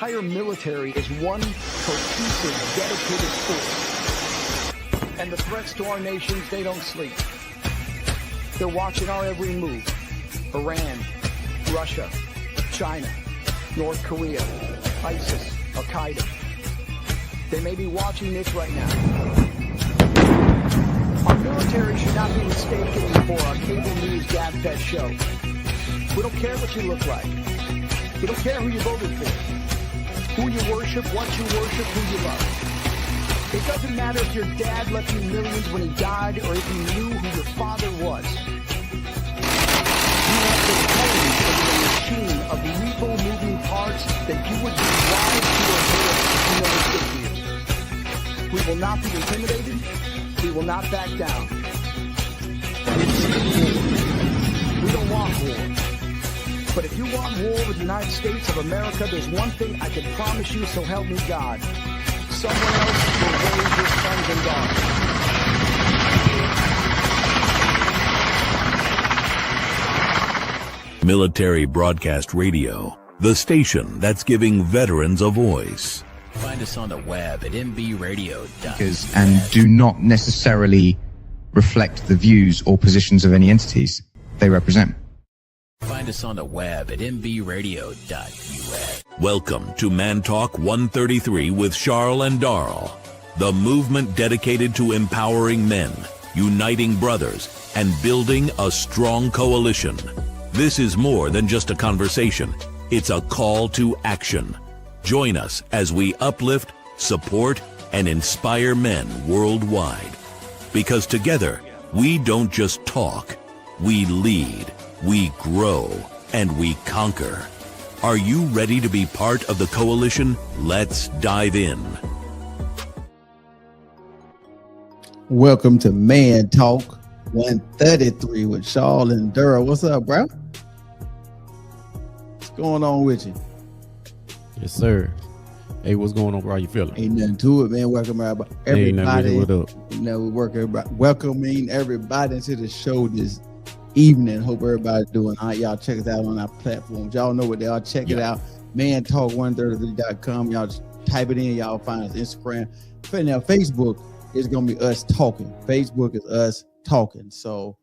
entire military is one cohesive, dedicated force. And the threats to our nations, they don't sleep. They're watching our every move. Iran, Russia, China, North Korea, ISIS, Al-Qaeda. They may be watching this right now. Our military should not be mistaken for a cable news gab-fed show. We don't care what you look like. We don't care who you voted for, who you worship, what you worship, who you love. It doesn't matter if your dad left you millions when he died or if you knew who your father was. You have the code of a machine of lethal moving parts that you would be wise to avoid if you never stood here. We will not be intimidated. We will not back down. We don't want war. But if you want war with the United States of America, there's one thing I can promise you, so help me God. Someone else will raise your sons and daughters. Military Broadcast Radio, the station that's giving veterans a voice. Find us on the web at mbradio.com. And do not necessarily reflect the views or positions of any entities they represent. Find us on the web at mbradio.us. Welcome to Man Talk 133 with Charles and Darl, the movement dedicated to empowering men, uniting brothers, and building a strong coalition. This is more than just a conversation. It's a call to action. Join us as we uplift, support, and inspire men worldwide. Because together, we don't just talk, we lead, we grow, and we conquer. Are you ready to be part of the coalition? Let's dive in. Welcome to Man Talk 133 with Charles and Durrell. What's up, bro? What's going on with you? Yes, sir. Hey, what's going on, bro? How you feeling? Ain't nothing to it, man. Welcome everybody. Hey, what up? You know, welcoming everybody into the show this evening. Hope everybody's doing all right. Y'all check us out on our platforms. Y'all know what they are. Check it out. mantalk133.com. Y'all just type it in. Y'all find us Instagram. But now Facebook is gonna be us talking. Facebook is us talking. So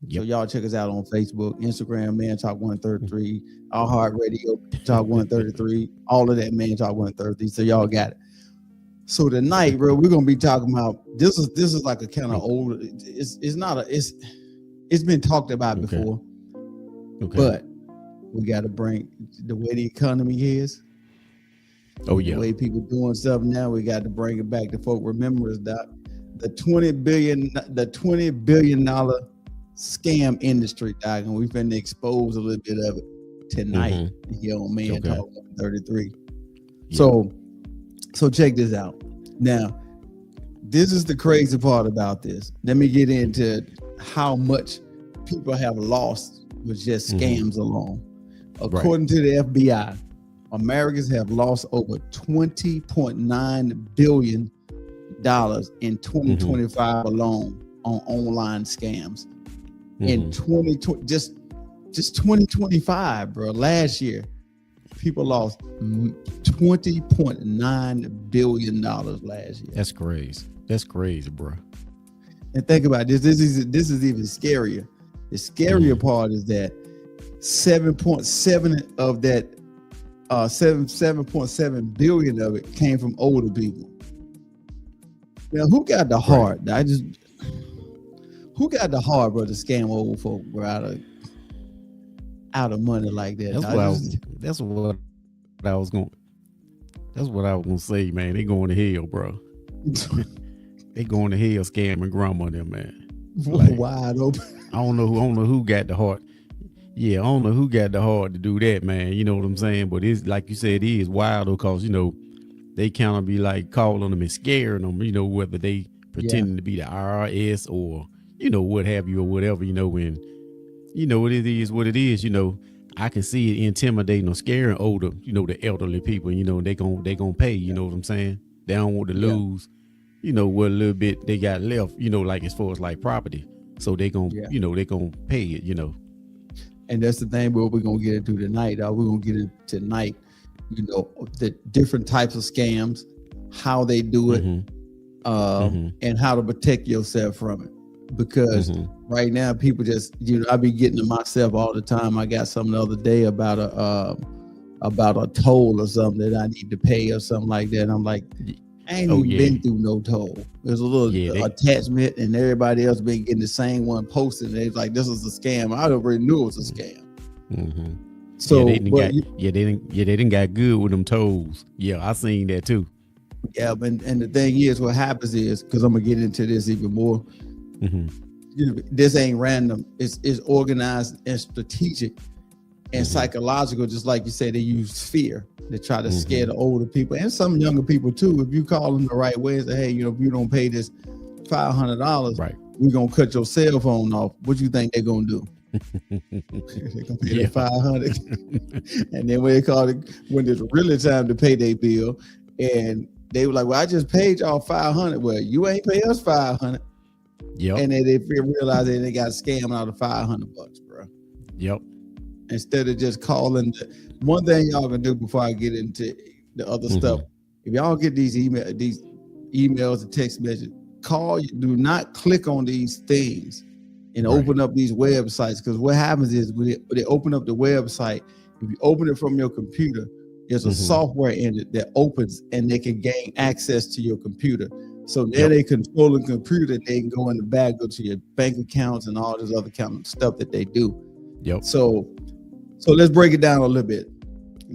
y'all check us out on Facebook, Instagram, Man Talk 133, Our Heart Radio, Talk 133, all of that, Man Talk 133. So y'all got it. So tonight, bro, we're gonna be talking about this is like a kind of old. It's been talked about before, but we got to bring the way the economy is. Oh yeah, the way people doing stuff now, we got to bring it back to folk remembers that the $20 billion scam industry, dog, and we finna expose a little bit of it tonight here on Man Talk 133. Yeah. So check this out. Now, this is the crazy part about this. Let me get into how much people have lost with just scams alone. According to the FBI, Americans have lost over $20.9 billion in 2025 alone on online scams. In 2020, just 2025, bro. Last year, people lost $20.9 billion last year. That's crazy. That's crazy, bro. And think about this. This is even scarier. The scarier part is that 7.7 of that 7.7 billion of it came from older people. Now, who got the heart? Who got the heart, bro, to scam old folk, bro, out of money like that? That's what I was going to say, man. They going to hell, bro. They going to hell scamming grandma them, man. Like, wide open. I don't know who got the heart. Yeah, I don't know who got the heart to do that, man. You know what I'm saying? But it's like you said, it is wild because, you know, they kind of be like calling them and scaring them, you know, whether they pretending to be the IRS or, you know, what have you or whatever, you know, when, you know, it is what it is, you know. I can see it intimidating or scaring older, you know, the elderly people, you know, they gonna pay, you know what I'm saying? They don't want to lose, you know, what little bit they got left, you know, like as far as like property. So they gonna, you know, they gonna pay it, you know. And that's the thing what we're gonna get into tonight. We're gonna get into tonight the different types of scams, how they do it, and how to protect yourself from it. Because right now people just, I be getting to myself all the time. I got something the other day about a toll or something that I need to pay or something like that. And I'm like, I ain't even been through no toll. There's a little attachment, and everybody else been getting the same one posted. And they was like, this is a scam. I already knew it was a scam. So they didn't got good with them tolls. Yeah, I seen that too. Yeah, and the thing is, what happens is, because I'm gonna get into this even more. This ain't random. It's organized and strategic and psychological. Just like you say, they use fear to try to scare the older people and some younger people too. If you call them the right way and say, hey, if you don't pay this $500, right, we're gonna cut your cell phone off. What you think they're gonna do? They're gonna pay the $500, and then when they call it, when it's really time to pay their bill, and they were like, well, I just paid y'all $500. Well, you ain't pay us $500. Yep. And then they realize that they got scammed out of $500, bro. Yep. Instead of just calling. One thing y'all can do before I get into the other stuff, if y'all get these emails and text messages, do not click on these things and open up these websites, because what happens is when they open up the website, if you open it from your computer, there's a software in it that opens and they can gain access to your computer. So now they control the computer. They can go in the back, go to your bank accounts and all this other kind of stuff that they do. Yep. So let's break it down a little bit.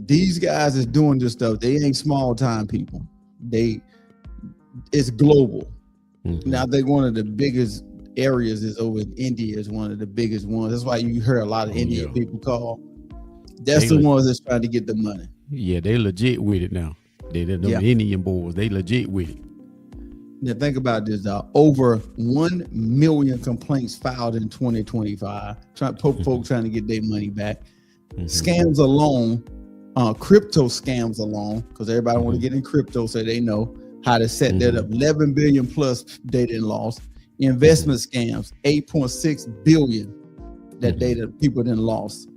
These guys is doing this stuff. They ain't small time people. It's global. Now, I think one of the biggest areas is over in India. Is one of the biggest ones. That's why you hear a lot of Indian people call. That's the ones that's trying to get the money. Yeah, they legit with it now. They're the Indian boys. They legit with it. Now think about this, over 1 million complaints filed in 2025. Folks trying to get their money back. Scams alone, crypto scams alone, because everybody want to get in crypto so they know how to set that up. 11 billion plus they didn't lost. Investment scams, 8.6 billion that people didn't lost.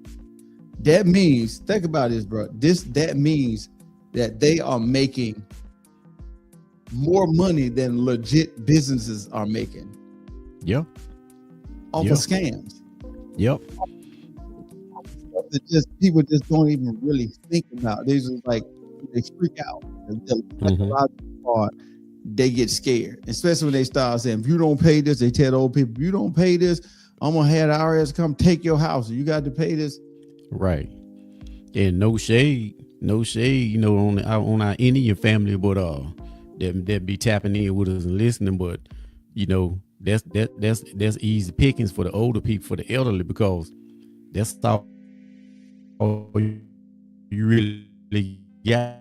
That means, think about this, bro. That means that they are making more money than legit businesses are making. Yep. Off of scams. Yep. People just don't even really think about. They just like, they freak out. The psychological part, they get scared, especially when they start saying, if you don't pay this, they tell the old people, if you don't pay this, I'm gonna have the IRS come take your house. You got to pay this. Right. And no shade, on our Indian family, but that be tapping in with us and listening, but that's easy pickings for the older people, for the elderly, because that's all you really got.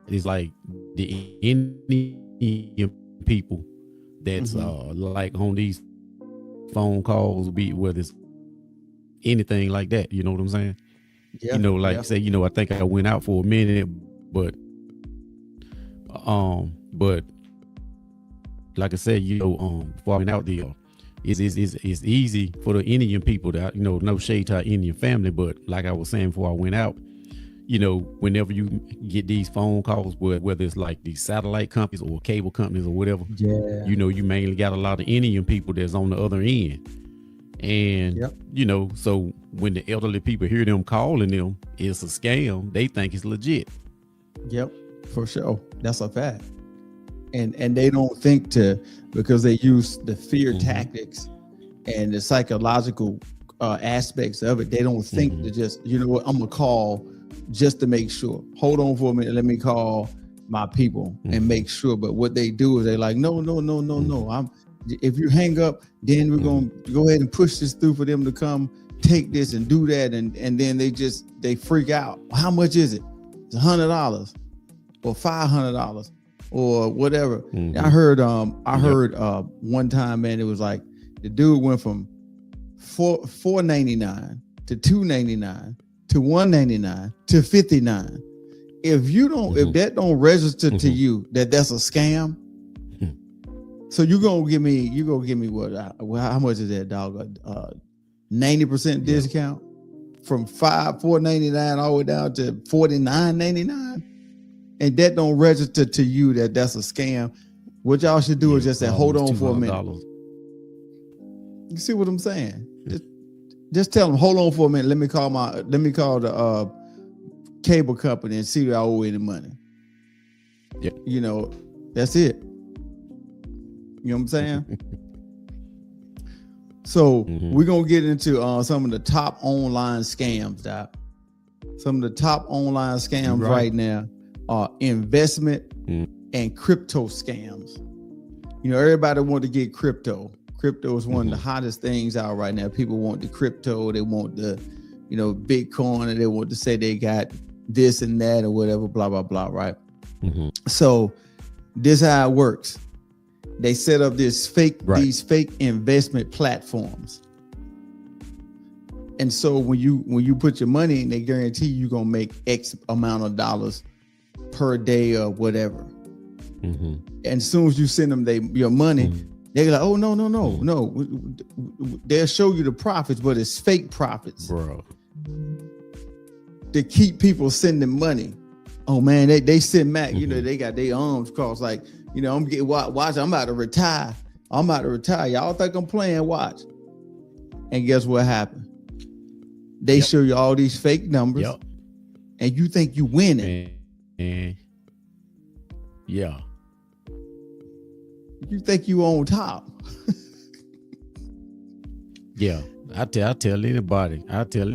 It's like the Indian people that's like on these phone calls, be whether it's anything like that, you know what I'm saying? Yeah, say, I think I went out for a minute, but like I said, before I went out there, it's easy for the Indian people that, no shade to our Indian family, but like I was saying before I went out, whenever you get these phone calls, whether it's like these satellite companies or cable companies or whatever, you mainly got a lot of Indian people that's on the other end. And, so when the elderly people hear them calling them, it's a scam, they think it's legit. Yep, for sure. That's a fact. And they don't think because they use the fear tactics and the psychological aspects of it. They don't think to just, I'm going to call just to make sure. Hold on for a minute. Let me call my people and make sure. But what they do is they like, no. If you hang up, then we're going to go ahead and push this through for them to come take this and do that. And then they freak out. How much is it? It's $100 or $500 or whatever. I heard one time, man, it was like the dude went from $4.99 to $2.99 to $1.99 to $59. If that don't register to you that's a scam, so you're gonna give me what? How much is that, dog? 90% discount from $4.99 all the way down to $49.99, and that don't register to you that that's a scam. What y'all should do is just say, hold on for a minute. You see what I'm saying? Just tell them, hold on for a minute. Let me call the cable company and see if I owe any money. Yeah. You know, that's it. You know what I'm saying? So we're going to get into some of the top online scams, Doc. Some of the top online scams right now are investment and crypto scams. You know, everybody want to get crypto. Crypto is one of the hottest things out right now. People want the crypto. They want the, you know, Bitcoin, and they want to say they got this and that or whatever, blah, blah, blah, right? So this is how it works. They set up these fake investment platforms. And so when you put your money in, they guarantee you're going to make X amount of dollars per day or whatever. And as soon as you send them your money, they're like, oh, no. They'll show you the profits, but it's fake profits. Bro. To keep people sending money. Oh, man, they send back, you know, they got their arms crossed like, you know, watch, I'm about to retire. Y'all think I'm playing? Watch. And guess what happened? They show you all these fake numbers, and you think you winning. Yeah. You think you on top. Yeah. I tell anybody. I tell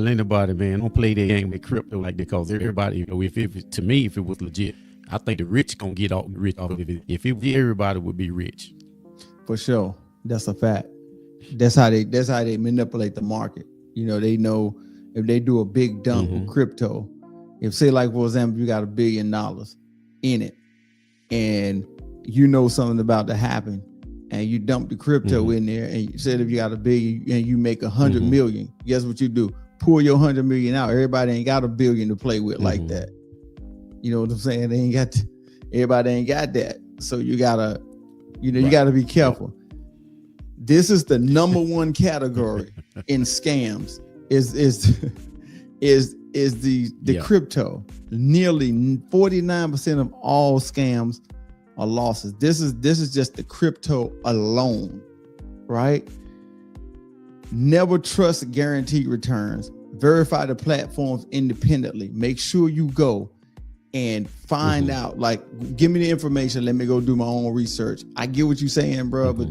anybody, man, don't play that game with crypto like that, because everybody, you know, if it was legit, I think the rich gonna get rich off of it. If it was everybody would be rich. For sure. That's a fact. That's how they manipulate the market. You know, they know if they do a big dump of crypto, if say like, for example, you got $1 billion in it and you know something about to happen and you dump the crypto in there, and you said if you got $1 billion and you make 100 million, guess what you do? Pull your 100 million out. Everybody ain't got $1 billion to play with like that. You know what I'm saying? Everybody ain't got that. So you gotta, you know, you gotta be careful. This is the number one category in scams is the crypto. Nearly 49% of all scams are losses. This is just the crypto alone, right? Never trust guaranteed returns. Verify the platforms independently. Make sure you go and find out, like, give me the information. Let me go do my own research. I get what you're saying, bro, but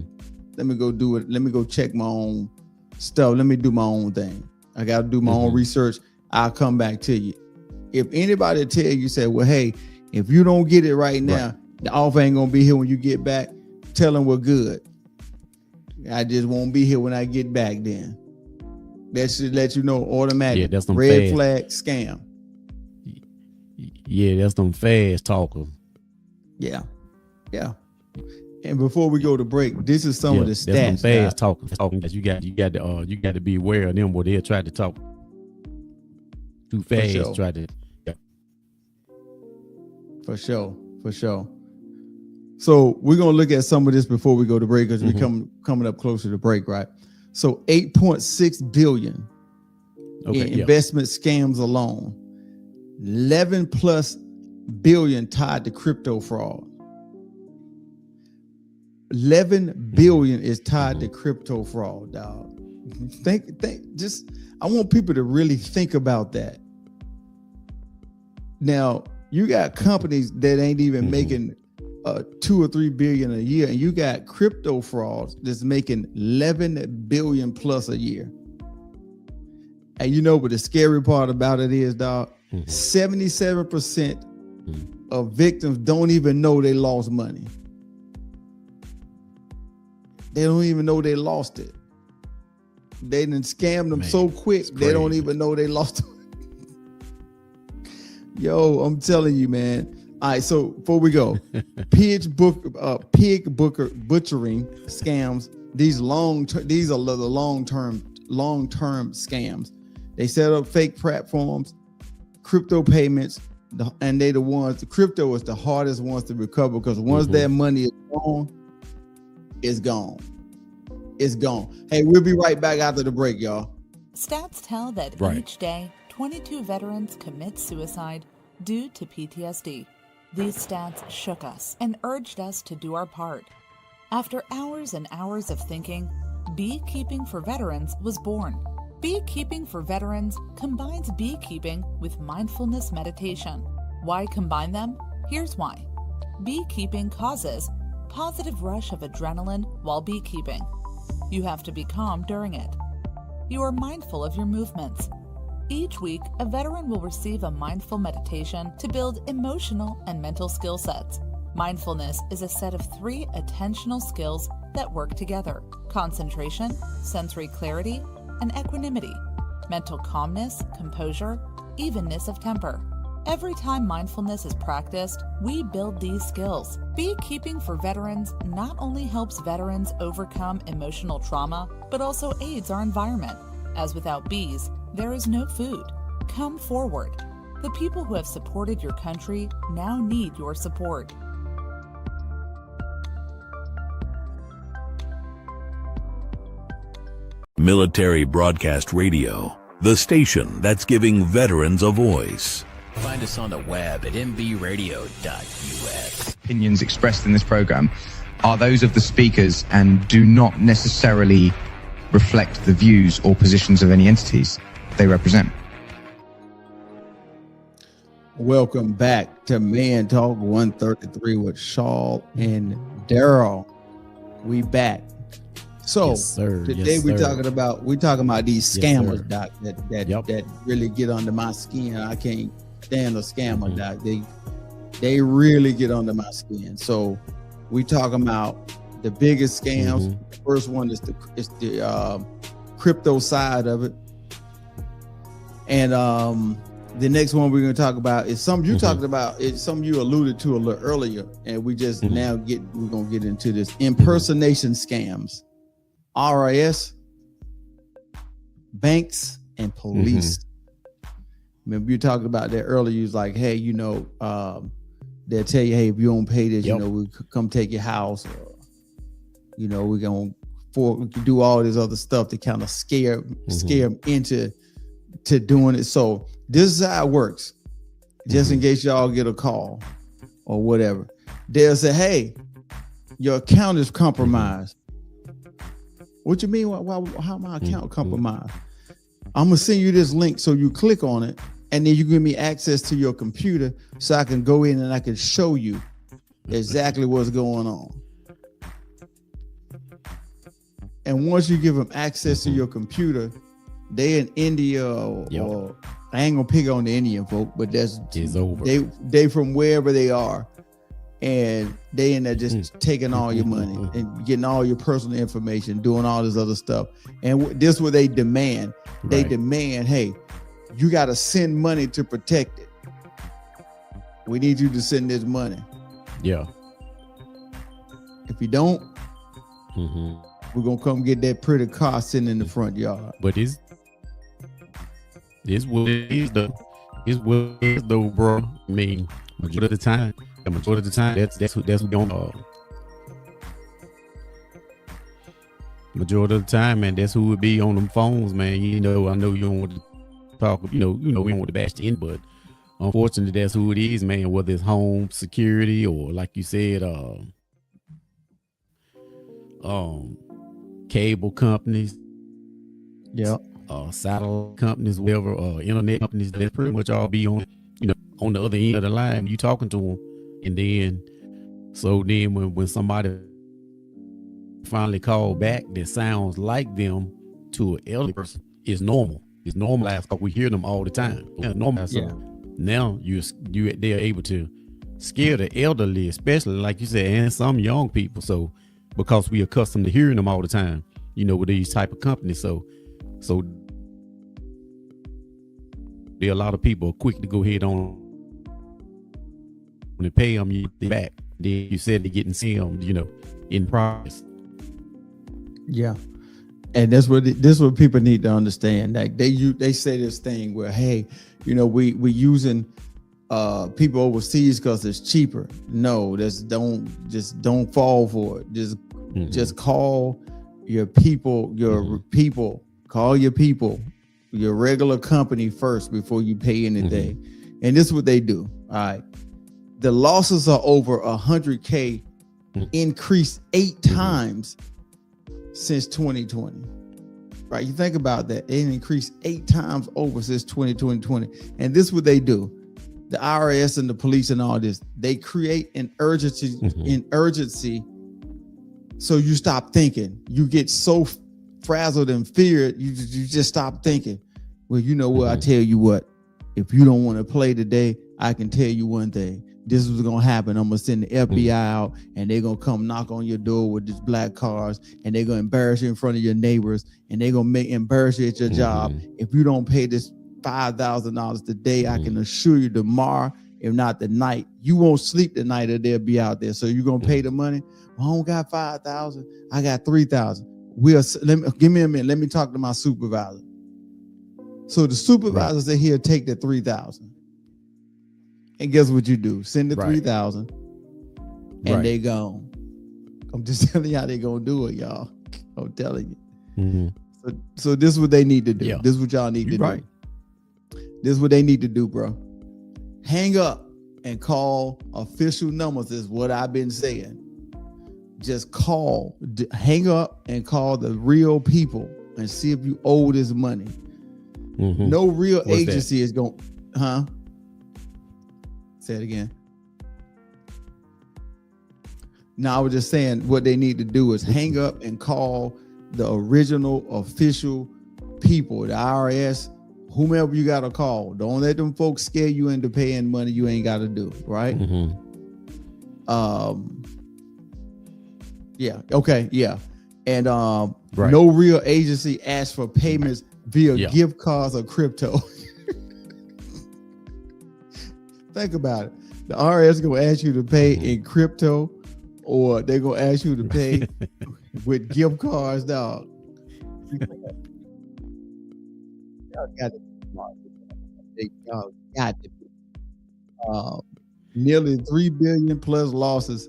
let me go do it. Let me go check my own stuff. Let me do my own thing. I got to do my own research. I'll come back to you. If anybody tell you, say, well, hey, if you don't get it right now, the offer ain't going to be here when you get back, tell them we're good. I just won't be here when I get back then. That should let you know automatically. Yeah, that's them red flag scam. Yeah, that's them fast talkers. Yeah. And before we go to break, this is some of the stats. That's them fast talking. You got to be aware of them, where they'll try to talk too fast. Sure. Try to. Yeah. For sure. So we're gonna look at some of this before we go to break, because we're coming up closer to break, right? So 8.6 billion in investment scams alone, 11 plus billion tied to crypto fraud. 11 billion is tied to crypto fraud, dog. I want people to really think about that. Now, you got companies that ain't even making 2 or 3 billion a year, and you got crypto frauds that's making 11 billion plus a year. And you know what the scary part about it is, dog? 77% of victims don't even know they lost money. They don't even know they lost it. They done scammed them so quick, they don't even know they lost it. Yo, I'm telling you, man. All right, so before we go, pig butchering scams. These are the long-term scams. They set up fake platforms, crypto payments, and they the ones. The crypto is the hardest ones to recover, because once that money is gone, it's gone. it's gone. Hey, we'll be right back after the break, y'all. Stats tell that Right. each day, 22 veterans commit suicide due to PTSD. These stats shook us and urged us to do our part. After hours and hours of thinking, Beekeeping for Veterans was born. Beekeeping for Veterans combines beekeeping with mindfulness meditation. Why combine them? Here's why. Beekeeping causes positive rush of adrenaline while beekeeping. You have to be calm during it. You are mindful of your movements. Each week, a veteran will receive a mindful meditation to build emotional and mental skill sets. Mindfulness is a set of 3 attentional skills that work together: concentration, sensory clarity, and equanimity, mental calmness, composure, evenness of temper. Every time mindfulness is practiced, we build these skills. Beekeeping for Veterans not only helps veterans overcome emotional trauma, but also aids our environment, as without bees, there is no food. Come forward. The people who have supported your country now need your support. Military Broadcast Radio, the station that's giving veterans a voice. Find us on the web at mbradio.us. Opinions expressed in this program are those of the speakers and do not necessarily reflect the views or positions of any entities they represent. Welcome back to Man Talk 133 with Shaw and Daryl. We back. So Yes, sir. today Yes, we're sir. talking about these Yes, scammers, sir. Doc, that Yep. that really get under my skin. I can't stand a scammer, Doc. They really get under my skin. So we talking about the biggest scams. The first one is the crypto side of it, and the next one we're going to talk about is some you talked about. It's some you alluded to a little earlier, and we just we're going to get into this impersonation scams. RIS, banks, and police. Remember you talking about that earlier. You was like, hey, they'll tell you, hey, if you don't pay this, we come take your house, or we're gonna do all this other stuff to kind of scare them into doing it. So this is how it works. Just in case y'all get a call or whatever, they'll say, hey, your account is compromised. What you mean? How my account compromised? I'm gonna send you this link so you click on it, and then you give me access to your computer so I can go in and I can show you exactly what's going on. And once you give them access to your computer, they in India or I ain't gonna pick on the Indian folk, but it's over. They from wherever they are. And they in there just taking all your money and getting all your personal information, doing all this other stuff. And this is what they demand. They demand, hey, you got to send money to protect it. We need you to send this money. Yeah. If you don't, we're going to come get that pretty car sitting in the front yard. But this what it is though. It's what it is though, bro. I mean, majority of the time, that's what going on. Majority of the time, man, that's who would be on them phones, man. I know you don't want to talk, we don't want to bash in, but unfortunately, that's who it is, man. Whether it's home security or, like you said, cable companies, satellite companies, whatever, internet companies, that pretty much all be on, on the other end of the line. You talking to them. And then when somebody finally called back that sounds like them to an elderly person, it's normal. It's normalized because we hear them all the time. Now they're able to scare the elderly, especially like you said, and some young people. So because we accustomed to hearing them all the time, with these type of companies. So there are a lot of people quick to go ahead on and pay them back. Then you said they're getting scammed, in progress. Yeah. And this is what people need to understand. Like they say this thing where, hey, we using people overseas because it's cheaper. No, don't fall for it. Just call people, call your people, your regular company first before you pay anything. And this is what they do. All right. The losses are over 100K, increased 8 times since 2020. Right? You think about that. It increased 8 times over since 2020. And this is what they do. The IRS and the police and all this, they create an urgency, so you stop thinking. You get so frazzled and feared, you just stop thinking. Well, you know what? I tell you what, if you don't want to play today, I can tell you one thing. This is what's going to happen. I'm going to send the FBI out, and they're going to come knock on your door with these black cars, and they're going to embarrass you in front of your neighbors, and they're going to embarrass you at your job. If you don't pay this $5,000 today, I can assure you tomorrow, if not the night, you won't sleep the night or they'll be out there. So you're going to pay the money. Well, I don't got 5,000. I got 3,000. Give me a minute. Let me talk to my supervisor. So the supervisor said he'll take the 3,000. And guess what you do? Send the 3,000 and they gone. I'm just telling you how they gonna do it, y'all. I'm telling you. So this is what they need to do. This is what y'all need to do. This is what they need to do, bro. Hang up and call official numbers is what I've been saying. Just call, hang up and call the real people and see if you owe this money. No real agency is going, Say it again. No, I was just saying what they need to do is hang up and call the original official people, the IRS, whomever you got to call. Don't let them folks scare you into paying money you ain't got to do, right? Yeah. Okay. Yeah. And no real agency asks for payments via gift cards or crypto. Think about it. The IRS is going to ask you to pay in crypto, or they're going to ask you to pay with gift cards, dog. Y'all got to be smart. Y'all got to be. Nearly 3 billion plus losses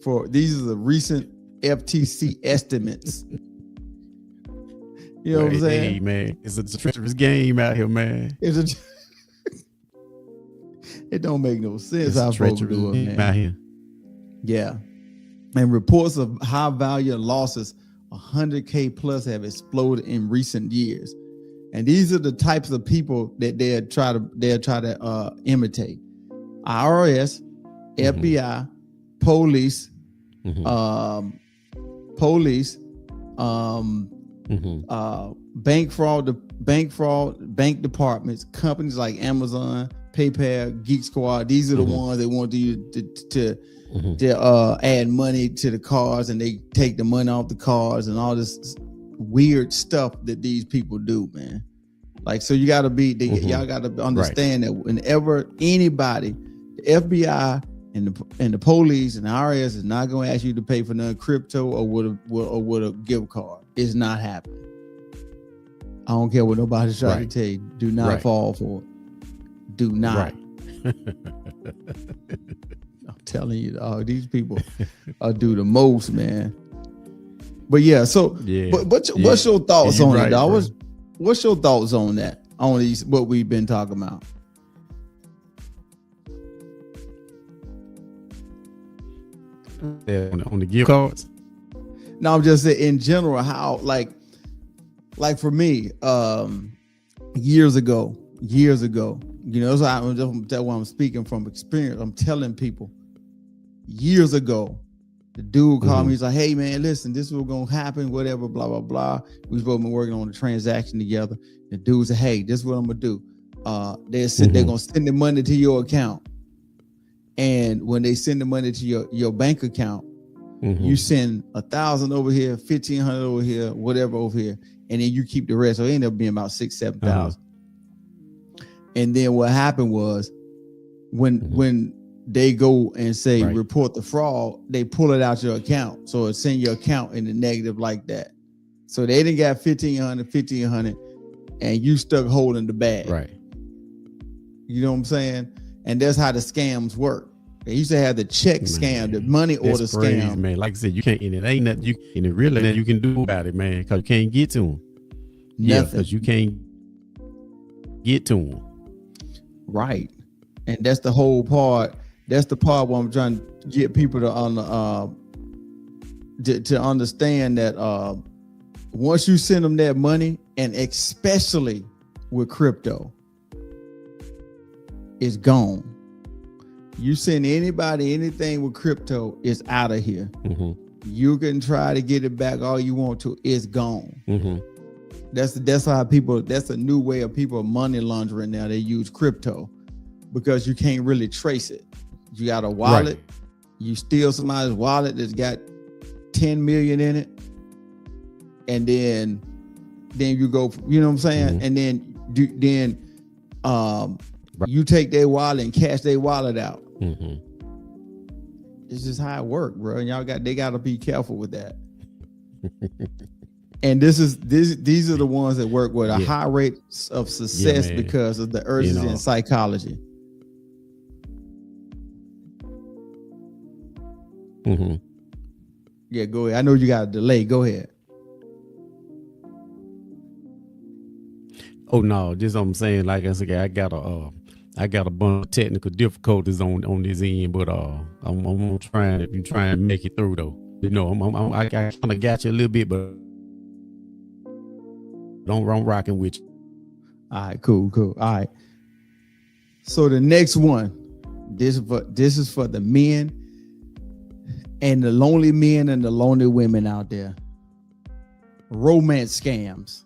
for these are the recent FTC estimates. You know what I'm saying? Hey, man, it's a treacherous game out here, man. It don't make no sense how folks do it, man. Out here. Yeah. And reports of high value losses, 100K plus, have exploded in recent years. And these are the types of people that they'll try to imitate. IRS, FBI, police, bank fraud, bank departments, companies like Amazon, PayPal, Geek Squad. These are the ones that want you to add money to the cars, and they take the money off the cars and all this weird stuff that these people do, man. Like, so you got to be, y'all got to understand that whenever anybody, the FBI and the police and the IRS is not going to ask you to pay for none crypto or with a gift card. It's not happening. I don't care what nobody's trying to tell you. Do not fall for it. Do not. I'm telling you, these people do the most, man. But yeah, so what's your thoughts on it, dog? What's your thoughts on that? On these, what we've been talking about? On the gift cards. No, I'm just saying in general, how like for me, years ago, you know, so that's why I'm speaking from experience. I'm telling people years ago, the dude called me. He's like, "Hey man, listen, this is what's gonna happen, whatever, blah blah blah." We've both been working on the transaction together. The dude said, "Hey, this is what I'm gonna do. They're gonna send the money to your account, and when they send the money to your bank account, you send 1,000 over here, 1,500 over here, whatever over here, and then you keep the rest. So it ended up being about 6,000-7,000. And then what happened was when they go and say report the fraud, they pull it out your account. So it's in your account in the negative like that. So they didn't got 1,500, and you stuck holding the bag. Right. You know what I'm saying? And that's how the scams work. They used to have the check scam, the money order That's crazy, scam. man. Like I said, you can't, and it ain't nothing and it really nothing you can do about it, man, because you can't get to them. Yeah, Nothing. because you can't get to them. Right. And that's the whole part. That's the part where I'm trying to get people to understand that once you send them that money, and especially with crypto, it's gone. You send anybody anything with crypto, it's out of here. You can try to get it back all you want to, it's gone. That's how people, that's a new way of people money laundering now. They use crypto because you can't really trace it. You got a wallet, you steal somebody's wallet that's got 10 million in it, and then you go, you know what I'm saying? And then you take their wallet and cash their wallet out. It's just how it works, bro. And they gotta be careful with that. And these are the ones that work with a high rate of success because of the urgency in psychology. Yeah, go ahead. I know you got a delay. Go ahead. Oh no, just what I'm saying. Like I said, I got a bunch of technical difficulties on this end, but I'm trying. If you try and make it through though, you know, I kind of got you a little bit, but I'm rocking with you. All right, cool. All right. So the next one, this is for the men and the lonely men and the lonely women out there. Romance scams.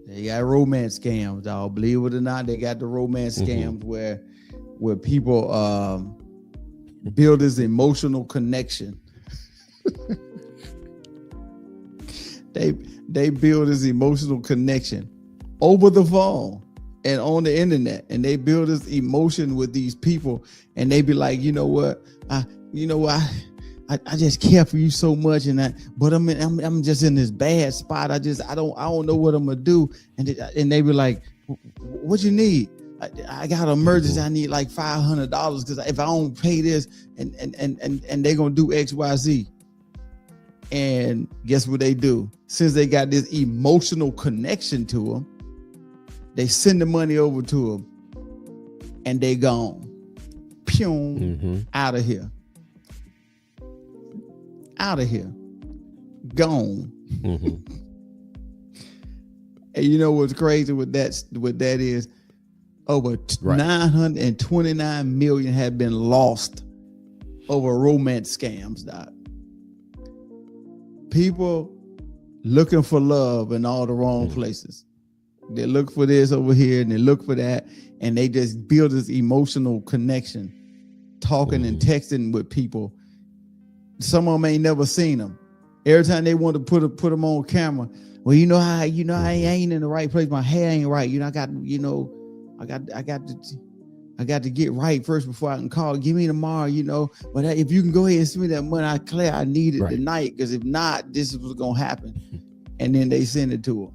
They got romance scams, dog. Believe it or not, they got the romance scams where people build this emotional connection. They build this emotional connection over the phone and on the internet, and they build this emotion with these people, and they be like, you know what, I just care for you so much, but I'm just in this bad spot. I don't know what I'm gonna do, and they be like, what you need? I got an emergency. I need like $500 because if I don't pay this, and they gonna do X, Y, Z. And guess what they do? Since they got this emotional connection to them, they send the money over to them, and they gone. Pew, out of here. Out of here. Gone. And you know what's crazy with that is over 929 million have been lost over romance scams, Doc. People looking for love in all the wrong places. They look for this over here and they look for that, and they just build this emotional connection, talking and texting with people. Some of them ain't never seen them. Every time they want to put them on camera, well, I ain't in the right place. My hair ain't right. I got to get right first before I can call. Give me tomorrow, But if you can go ahead and send me that money, I need it tonight. Because if not, this is what's gonna happen. And then they send it to them.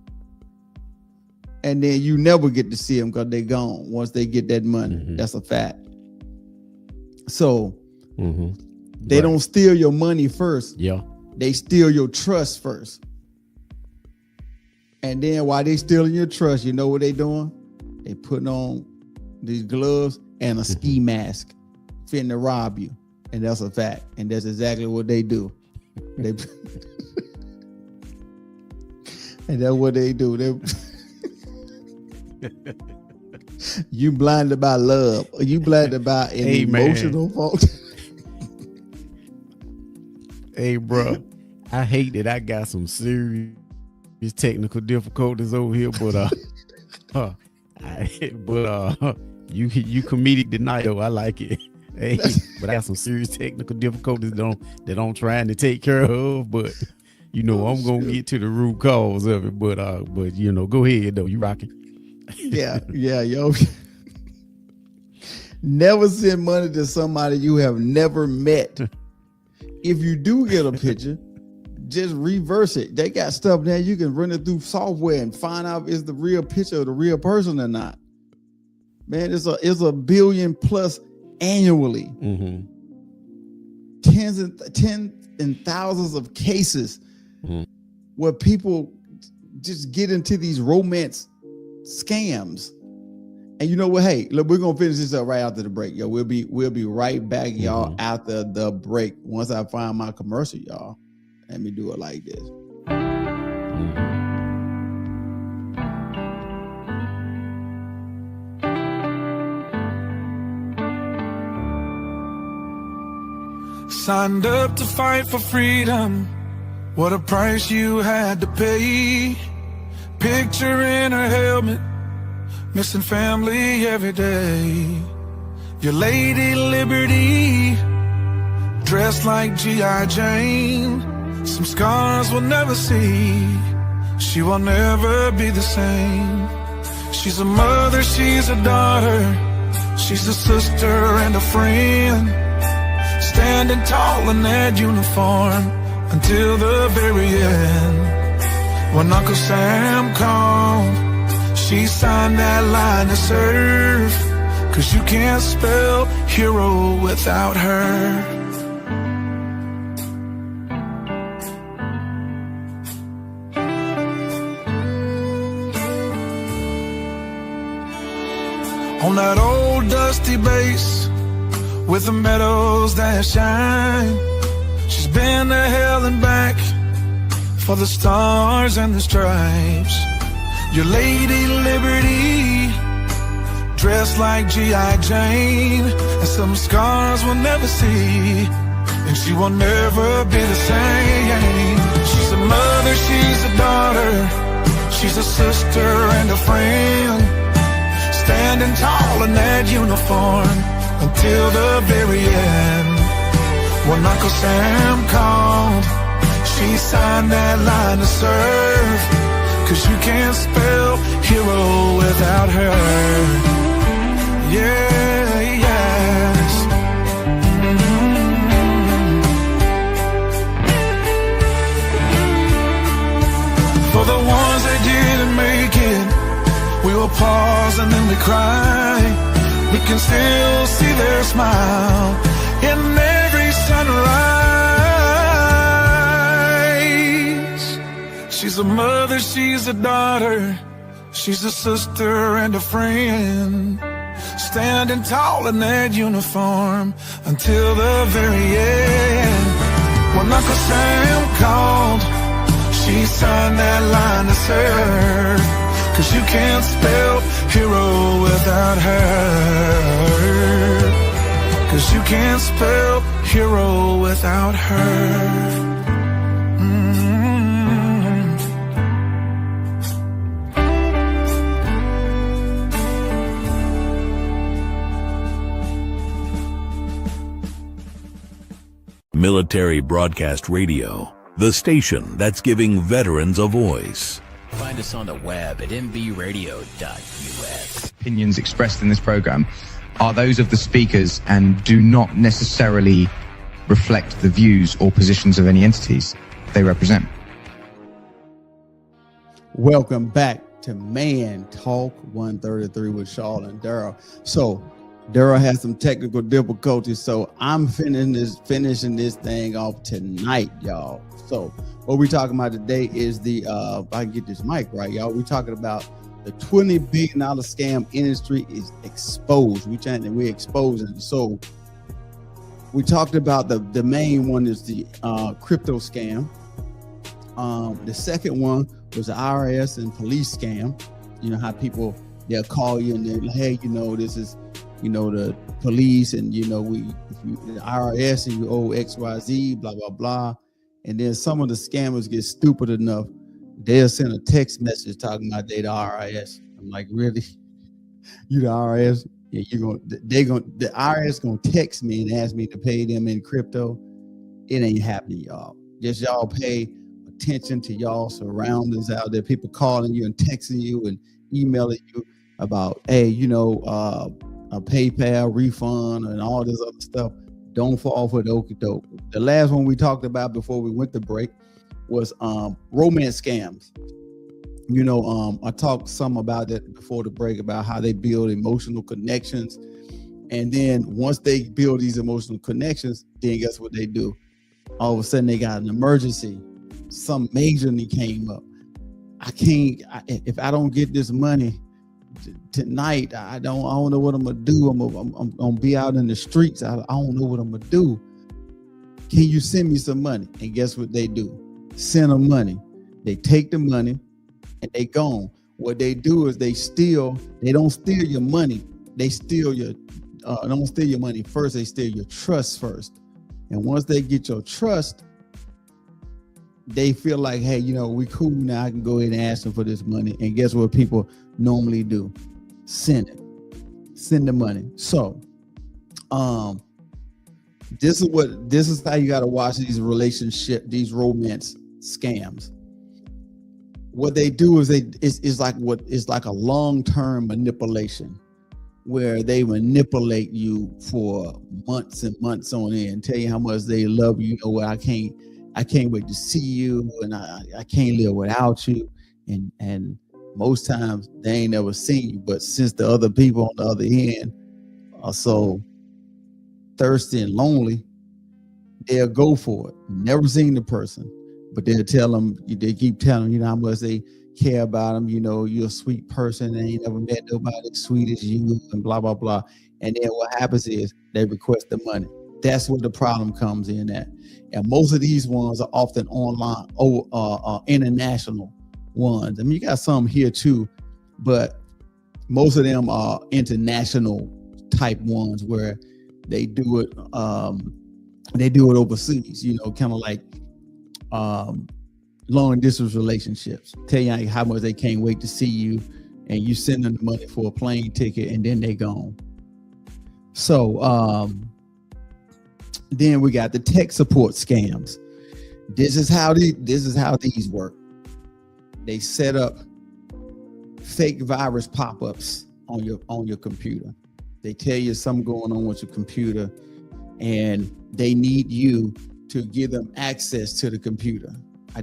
And then you never get to see them because they're gone once they get that money. That's a fact. So they don't steal your money first. Yeah. They steal your trust first. And then while they stealing your trust, you know what they doing? They putting on these gloves and a ski mask, fitting to rob you. And that's a fact. And that's exactly what they do. And that's what they do. You blinded by love. Or you blinded by an emotional fault. Hey, bro, I hate that I got some serious technical difficulties over here, but you comedic tonight though. I like it. Hey, but I got some serious technical difficulties that I'm trying to take care of. But I'm gonna get to the root cause of it. But go ahead though. You rocking? Yeah, yo. Never send money to somebody you have never met. If you do get a picture, just reverse it. They got stuff now you can run it through software and find out if it's the real picture of the real person or not. Man, it's a billion plus annually. Mm-hmm. Tens and thousands of cases where people just get into these romance scams. And you know what? Hey, look, we're gonna finish this up right after the break, yo. We'll be right back, y'all, after the break. Once I find my commercial, y'all. Let me do it like this. Signed up to fight for freedom. What a price you had to pay. Picture in a helmet, missing family every day. Your Lady Liberty, dressed like G.I. Jane. Some scars we'll never see. She will never be the same. She's a mother, she's a daughter, she's a sister and a friend. Standing tall in that uniform until the very end. When Uncle Sam called, she signed that line to serve. 'Cause you can't spell hero without her. On that old dusty base with the meadows that shine, she's been to hell and back for the stars and the stripes. Your Lady Liberty, dressed like G.I. Jane, and some scars we'll never see, and she will never be the same. She's a mother, she's a daughter, she's a sister and a friend, standing tall in that uniform until the very end. When Uncle Sam called, she signed that line to serve. 'Cause you can't spell hero without her. Yeah, yes. For the ones that didn't make it, we will pause and then we cry. We can still see their smile in every sunrise. She's a mother, she's a daughter, she's a sister and a friend, standing tall in that uniform until the very end. When Uncle Sam called, she signed that line to serve. 'Cause you can't spell hero without her. 'Cause you can't spell hero without her. Military Broadcast Radio, the station that's giving veterans a voice. Find us on the web at mbradio.us. Opinions expressed in this program are those of the speakers and do not necessarily reflect the views or positions of any entities they represent. Welcome back to Man Talk 133 with Shaw and Daryl. So Daryl has some technical difficulties, so I'm finishing this thing off tonight, y'all. So what we're talking about today is the if I can get this mic right, y'all. We're talking about the $20 billion scam industry is exposed. We're exposing. So we talked about the main one is the crypto scam. The second one was the IRS and police scam. You know how people, they'll call you and they're like, hey, you know, this is, you know, the police, and you know, the IRS, and you owe XYZ, blah blah blah. And then some of the scammers get stupid enough, they'll send a text message talking about they the IRS. I'm like, really? You the IRS? Yeah, the IRS gonna text me and ask me to pay them in crypto. It ain't happening, y'all. Just y'all pay attention to y'all surroundings out there. People calling you and texting you and emailing you about, hey, you know, a PayPal refund and all this other stuff. Don't fall for the okie doke. The last one we talked about before we went to break was romance scams. You know, I talked some about that before the break about how they build emotional connections And then once they build these emotional connections, then guess what they do? All of a sudden they got an emergency. Some majorly came up. If I don't get this money tonight, I don't know what I'm gonna do. I'm gonna be out in the streets. I don't know what I'm gonna do. Can you send me some money? And guess what they do? Send them money. They take the money and they gone. What they do is they don't steal your money. They steal your don't steal your money first. They steal your trust first. And once they get your trust, they feel like, hey, we cool now. I can go ahead and ask them for this money. And guess what people normally do? Send it. Send the money. So this is how you got to watch these these romance scams. What they do is it's like a long-term manipulation, where they manipulate you for months and months on end, tell you how much they love you. I can't wait to see you, and I can't live without you. And most times they ain't never seen you, but since the other people on the other end are so thirsty and lonely, they'll go for it. Never seen the person, but they keep telling them, how much they care about them. You're a sweet person. They ain't never met nobody as sweet as you, and blah, blah, blah. And then what happens is they request the money. That's where the problem comes in at. And most of these ones are often online, international ones. I mean, you got some here too, but most of them are international type ones where they do it overseas, kind of like long distance relationships. Tell you how much they can't wait to see you, and you send them the money for a plane ticket, and then they gone. So then we got the tech support scams. This is how these work. They set up fake virus pop-ups on your computer. They tell you something going on with your computer, and they need you to give them access to the computer.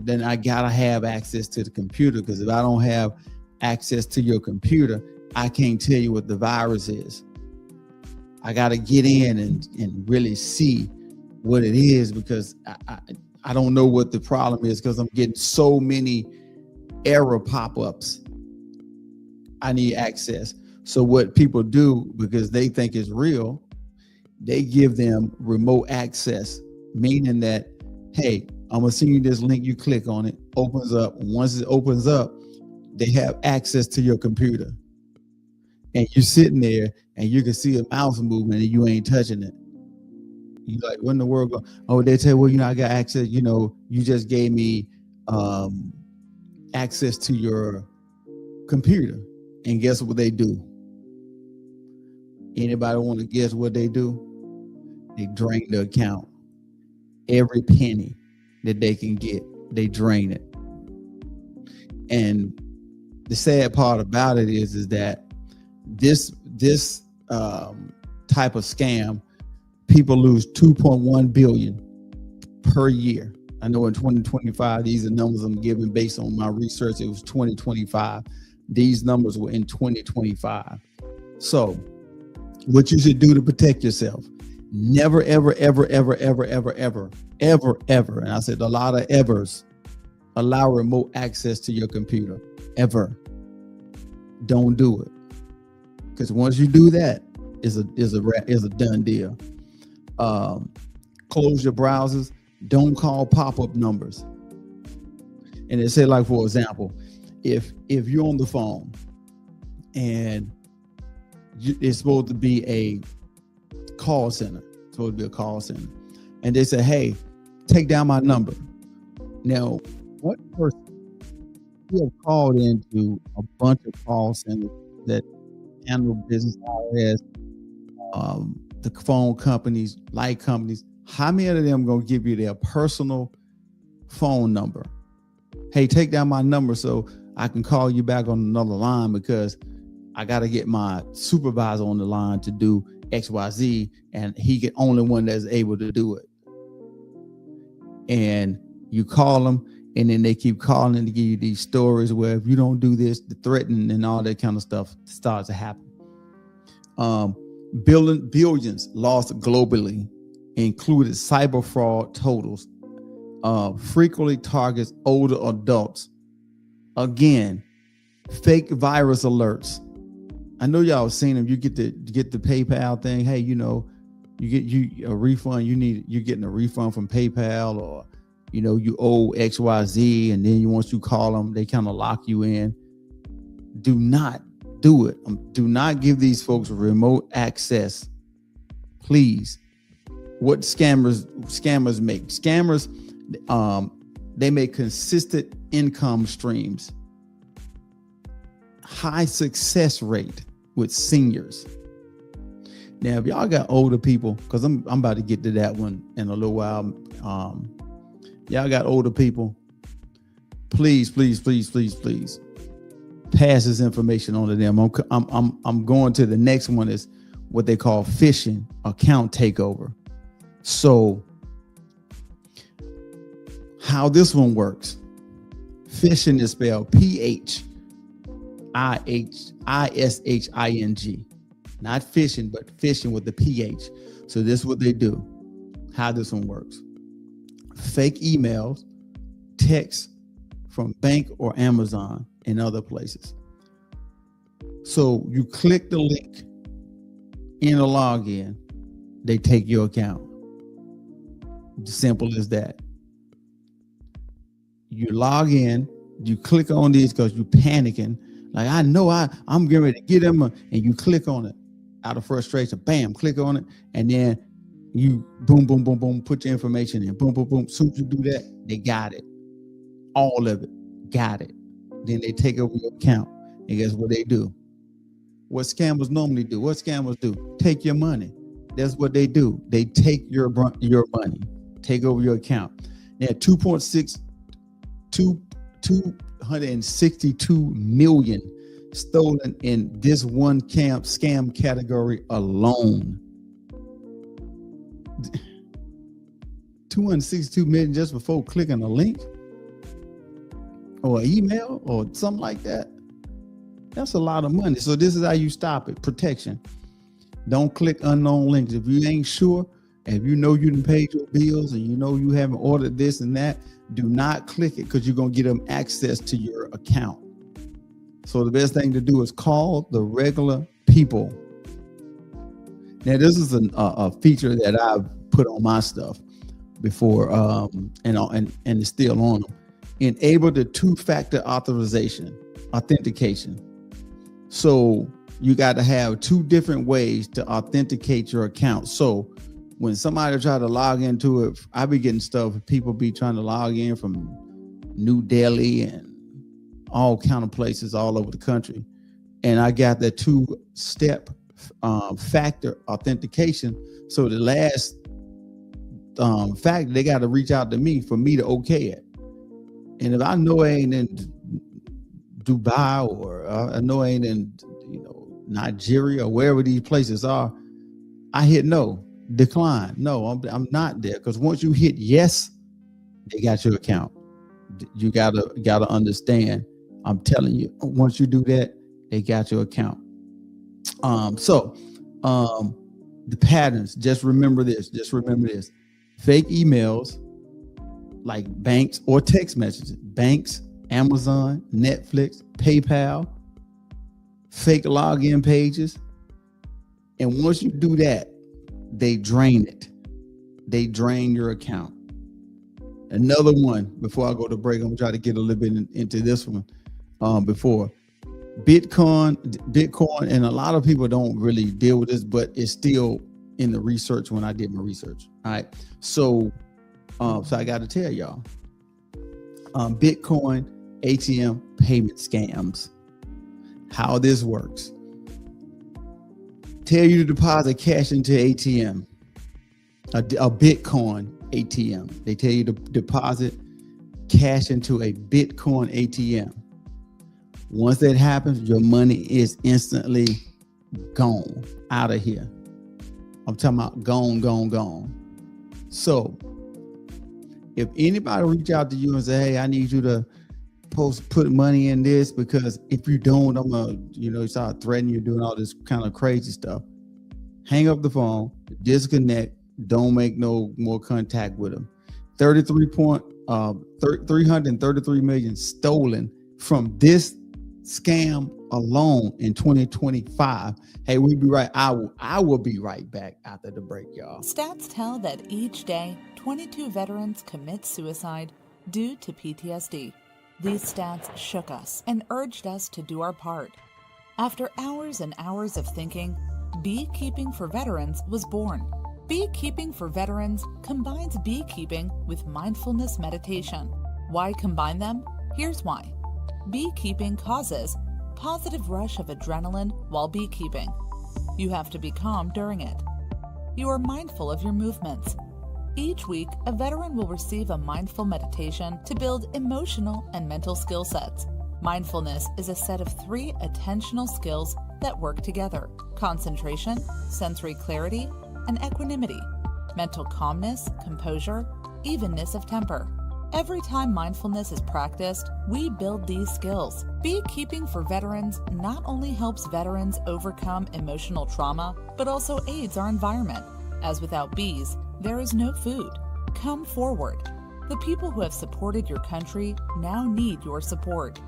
Then I gotta have access to the computer, because if I don't have access to your computer, I can't tell you what the virus is. I gotta get in and really see what it is, because I don't know what the problem is, because I'm getting so many error pop-ups. I need access. So what people do, because they think it's real, they give them remote access, meaning that, hey, I'm gonna send you this link, you click on it, opens up. Once it opens up, they have access to your computer. And you're sitting there and you can see a mouse moving and you ain't touching it. You like, when the world go, oh, they tell you, well, I got access, you just gave me access to your computer. And guess what they do? Anybody want to guess what they do? They drain the account. Every penny that they can get, they drain it. And the sad part about it is that this type of scam, people lose 2.1 billion per year. I know in 2025, these are numbers I'm giving based on my research. It was 2025. These numbers were in 2025. So what you should do to protect yourself, never, ever, ever, ever, ever, ever, ever, ever, ever, and I said a lot of evers, allow remote access to your computer. Ever. Don't do it. Because once you do that, is a done deal. Close your browsers. Don't call pop-up numbers. And it said, like, for example, if you're on the phone and it's supposed to be a call center, and they say, hey, take down my number. Now, what person you have called into a bunch of call centers that handle business hours, the phone companies, light companies, how many of them gonna give you their personal phone number? Hey, take down my number so I can call you back on another line, because I got to get my supervisor on the line to do XYZ, and he the only one that's able to do it. And you call them, and then they keep calling to give you these stories where if you don't do this, the threatening and all that kind of stuff starts to happen. billions lost globally, included cyber fraud totals, frequently targets older adults. Again, fake virus alerts. I know y'all seen them. You get the PayPal thing. Hey, you get a refund. You're getting a refund from PayPal, or you owe XYZ, and then once you call them, they kind of lock you in. Do not do it. Do not give these folks remote access, please. What scammers make? Scammers, they make consistent income streams, high success rate with seniors. Now, if y'all got older people, because I'm about to get to that one in a little while. Y'all got older people, please pass this information on to them. I'm going to the next one, is what they call phishing account takeover. So how this one works, phishing is spelled PHISHING, not fishing, but fishing with the PH. So this is what they do, how this one works. Fake emails, texts from bank or Amazon and other places. So you click the link in a login, they take your account. Simple as that. You log in, you click on these because you're panicking. Like, I know I'm getting ready to get them, and you click on it out of frustration. Bam, click on it, and then you boom, put your information in. Boom, boom, boom. Soon as you do that, they got it. All of it. Got it. Then they take over your account. And guess what they do? What scammers normally do. What scammers do? Take your money. That's what they do. They take your money. Take over your account. Now, 262 million stolen in this one scam category alone. 262 million just before clicking a link or email or something like that. That's a lot of money. So this is how you stop it. Protection. Don't click unknown links. If you ain't sure, if you know you done paid your bills and you know you haven't ordered this and that, do not click it, because you're going to give them access to your account. So the best thing to do is call the regular people. Now, this is a feature that I've put on my stuff before, and it's still on them. Enable the two-factor authentication. So you got to have two different ways to authenticate your account. So when somebody try to log into it, I be getting stuff. People be trying to log in from New Delhi and all kind of places all over the country. And I got that two-step factor authentication. So the last factor, they got to reach out to me for me to okay it. And if I know it ain't in Dubai, or I know it ain't in Nigeria, or wherever these places are, I hit no, decline. No, I'm not there. Because once you hit yes, they got your account. You gotta understand. I'm telling you, once you do that, they got your account. The patterns, just remember this. Fake emails, like banks or text messages, banks, Amazon, Netflix, PayPal, fake login pages. And once you do that, they drain it. They drain your account. Another one, before I go to break, I'm gonna try to get a little bit into this one before. Bitcoin, and a lot of people don't really deal with this, but it's still in the research when I did my research. All right. So I got to tell y'all, Bitcoin ATM payment scams, how this works. Tell you to deposit cash into ATM, a Bitcoin ATM. They tell you to deposit cash into a Bitcoin ATM. Once that happens, your money is instantly gone out of here. I'm talking about gone. So if anybody reach out to you and say, hey, I need you to put money in this, because if you don't, I'm gonna, start threatening you, doing all this kind of crazy stuff. hang up the phone, disconnect, don't make no more contact with them. 333 million stolen from this scam alone in 2025. Hey, we'll be right. I will be right back after the break, y'all. Stats tell that each day, 22 veterans commit suicide due to PTSD. These stats shook us and urged us to do our part. After hours and hours of thinking, Beekeeping for Veterans was born. Beekeeping for Veterans combines beekeeping with mindfulness meditation. Why combine them? Here's why. Beekeeping causes positive rush of adrenaline while beekeeping. You have to be calm during it. You are mindful of your movements. Each week, a veteran will receive a mindful meditation to build emotional and mental skill sets. Mindfulness is a set of 3 attentional skills that work together: concentration, sensory clarity, and equanimity, mental calmness, composure, evenness of temper. Every time mindfulness is practiced, we build these skills. Beekeeping for Veterans not only helps veterans overcome emotional trauma, but also aids our environment, as without bees, there is no food. Come forward. The people who have supported your country now need your support.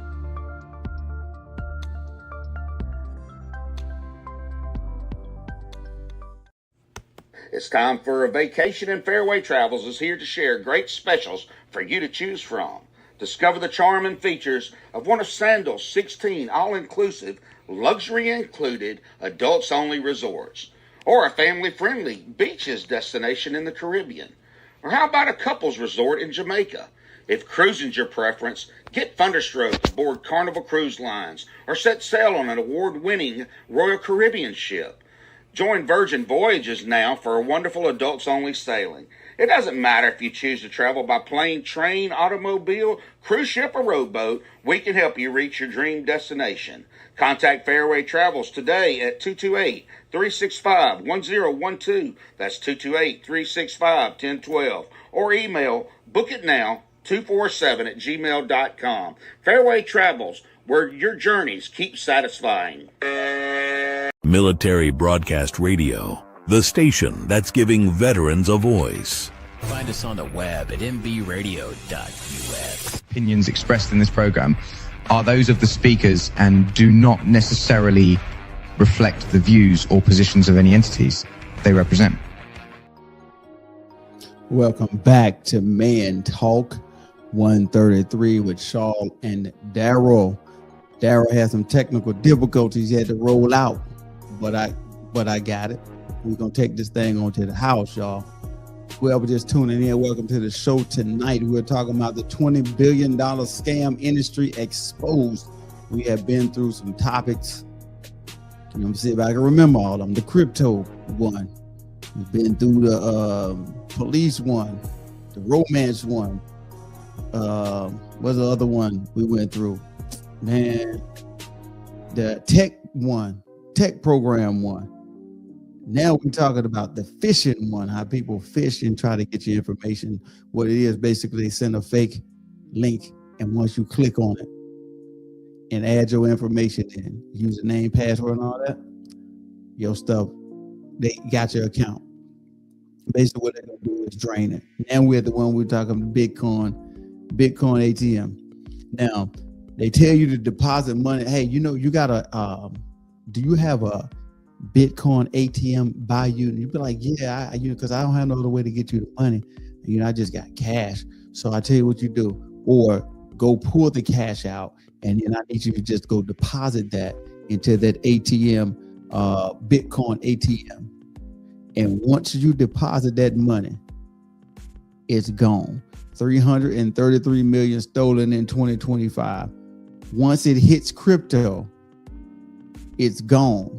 It's time for a vacation, and Fairway Travels is here to share great specials for you to choose from. Discover the charm and features of one of Sandal's 16 all-inclusive, luxury-included, adults-only resorts, or a family-friendly beaches destination in the Caribbean. Or how about a couples resort in Jamaica? If cruising's your preference, get Thunderstroke aboard Carnival Cruise Lines or set sail on an award-winning Royal Caribbean ship. Join Virgin Voyages now for a wonderful adults-only sailing. It doesn't matter if you choose to travel by plane, train, automobile, cruise ship, or rowboat, we can help you reach your dream destination. Contact Fairway Travels today at 228-365-1012. That's 228-365-1012. Or email bookitnow247@gmail.com. Fairway Travels, where your journeys keep satisfying. Military Broadcast Radio, the station that's giving veterans a voice. Find us on the web at mbradio.us. Opinions expressed in this program are those of the speakers and do not necessarily reflect the views or positions of any entities they represent. Welcome back to Man Talk 133 with Shaw and Daryl. Daryl had some technical difficulties he had to roll out, but I got it. We're gonna take this thing on to the house, y'all. Whoever just tuning in, welcome to the show tonight. We're talking about the $20 billion scam industry exposed. We have been through some topics. I'm gonna see if I can remember all of them. The crypto one. We've been through the police one, the romance one. What's the other one we went through? Man, the tech one, tech program one. Now we're talking about the phishing one, how people fish and try to get your information. What it is, basically, they send a fake link, and once you click on it and add your information in, username, password, and all that, your stuff, they got your account. Basically, what they're gonna do is drain it. And we're the one we're talking Bitcoin ATM. Now, they tell you to deposit money. Hey, you gotta, do you have a Bitcoin ATM by you? And you'd be like, yeah, because I don't have no other way to get you the money. I just got cash. So I tell you what you do, or go pull the cash out, and then I need you to just go deposit that into that ATM, Bitcoin ATM. And once you deposit that money, it's gone. 333 million stolen in 2025. Once it hits crypto, it's gone.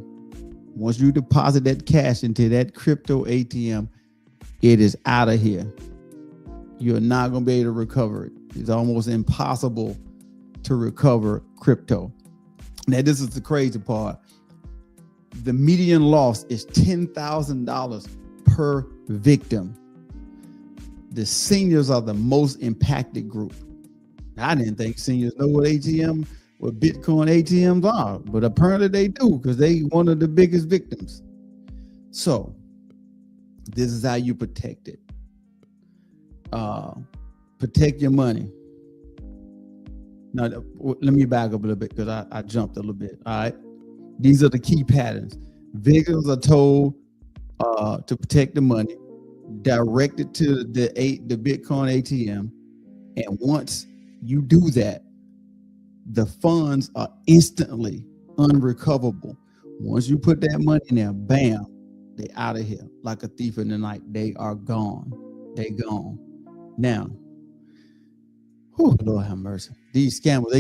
Once you deposit that cash into that crypto ATM, it is out of here. You're not going to be able to recover it. It's almost impossible to recover crypto. Now, this is the crazy part. The median loss is $10,000 per victim. The seniors are the most impacted group. I didn't think seniors know what Bitcoin ATMs are, but apparently they do, because they one of the biggest victims. So this is how you protect it. Protect your money. Now, let me back up a little bit because I jumped a little bit. All right. These are the key patterns. Victims are told to protect the money, direct it to the Bitcoin ATM. And once you do that, the funds are instantly unrecoverable. Once you put that money in there, bam, they out of here like a thief in the night. They are gone. They gone. Now, Lord have mercy. These scammers,